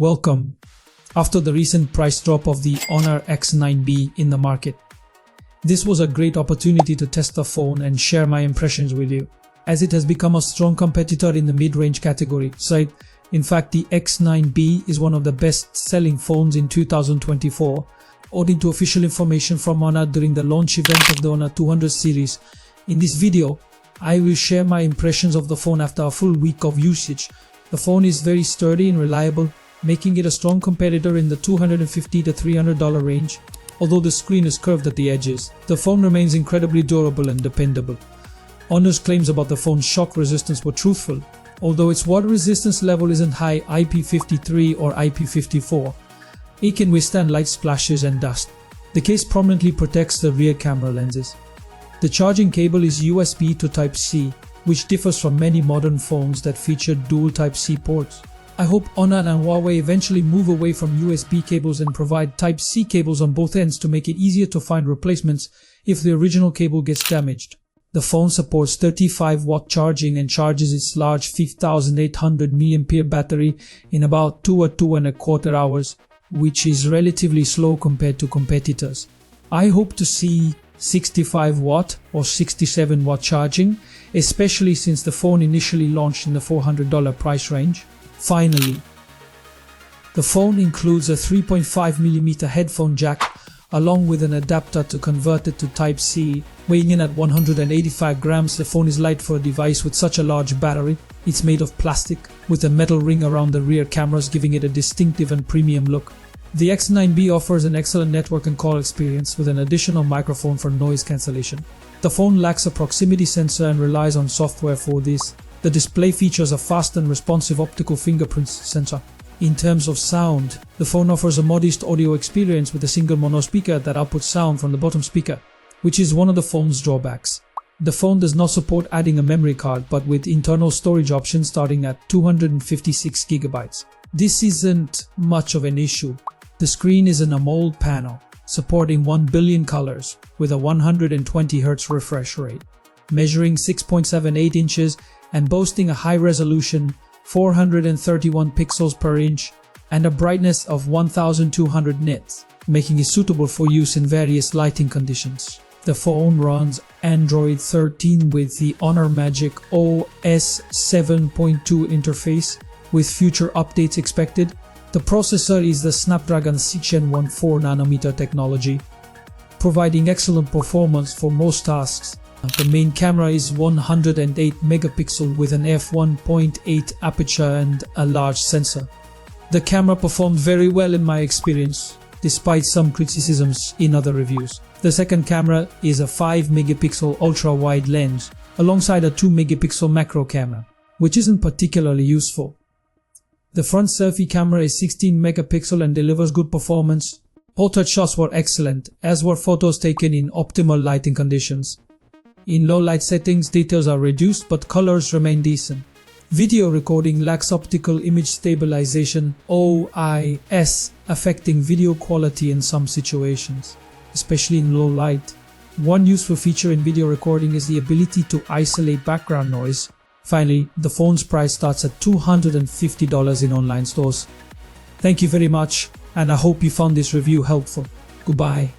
Welcome. After the recent price drop of the Honor X9B in the market, this was a great opportunity to test the phone and share my impressions with you, as it has become a strong competitor in the mid-range category. In fact, the X9B is one of the best-selling phones in 2024, according to official information from Honor during the launch event of the Honor 200 series. In this video, I will share my impressions of the phone after a full week of usage. The phone is very sturdy and reliable, making it a strong competitor in the $250 to $300 range. Although the screen is curved at the edges, the phone remains incredibly durable and dependable. Honor's claims about the phone's shock resistance were truthful, although its water resistance level isn't high IP53 or IP54. It can withstand light splashes and dust. The case prominently protects the rear camera lenses. The charging cable is USB to Type-C, which differs from many modern phones that feature dual Type-C ports. I hope Honor and Huawei eventually move away from USB cables and provide Type-C cables on both ends to make it easier to find replacements if the original cable gets damaged. The phone supports 35-watt charging and charges its large 5800 mAh battery in about 2 or 2.25 hours, which is relatively slow compared to competitors. I hope to see 65-watt or 67-watt charging, especially since the phone initially launched in the $400 price range. Finally, the phone includes a 3.5mm headphone jack along with an adapter to convert it to Type-C. Weighing in at 185 grams, the phone is light for a device with such a large battery. It's made of plastic with a metal ring around the rear cameras, giving it a distinctive and premium look. The X9B offers an excellent network and call experience with an additional microphone for noise cancellation. The phone lacks a proximity sensor and relies on software for this. The display features a fast and responsive optical fingerprint sensor. In terms of sound, the phone offers a modest audio experience with a single mono speaker that outputs sound from the bottom speaker, which is one of the phone's drawbacks. The phone does not support adding a memory card, but with internal storage options starting at 256 GB. This isn't much of an issue. The screen is an AMOLED panel, supporting 1 billion colors with a 120Hz refresh rate, measuring 6.78 inches and boasting a high-resolution 431 pixels per inch and a brightness of 1200 nits, making it suitable for use in various lighting conditions. The phone runs Android 13 with the Honor Magic OS 7.2 interface, with future updates expected. The processor is the Snapdragon 6 Gen 1 4nm technology, providing excellent performance for most tasks. The main camera is 108 megapixel with an f1.8 aperture and a large sensor. The camera performed very well in my experience, despite some criticisms in other reviews. The second camera is a 5 megapixel ultra-wide lens alongside a 2 megapixel macro camera, which isn't particularly useful. The front selfie camera is 16 megapixel and delivers good performance. Portrait shots were excellent, as were photos taken in optimal lighting conditions. In low light settings, details are reduced but colors remain decent. Video recording lacks optical image stabilization (OIS), affecting video quality in some situations, especially in low light. One useful feature in video recording is the ability to isolate background noise. Finally, the phone's price starts at $250 in online stores. Thank you very much, and I hope you found this review helpful. Goodbye.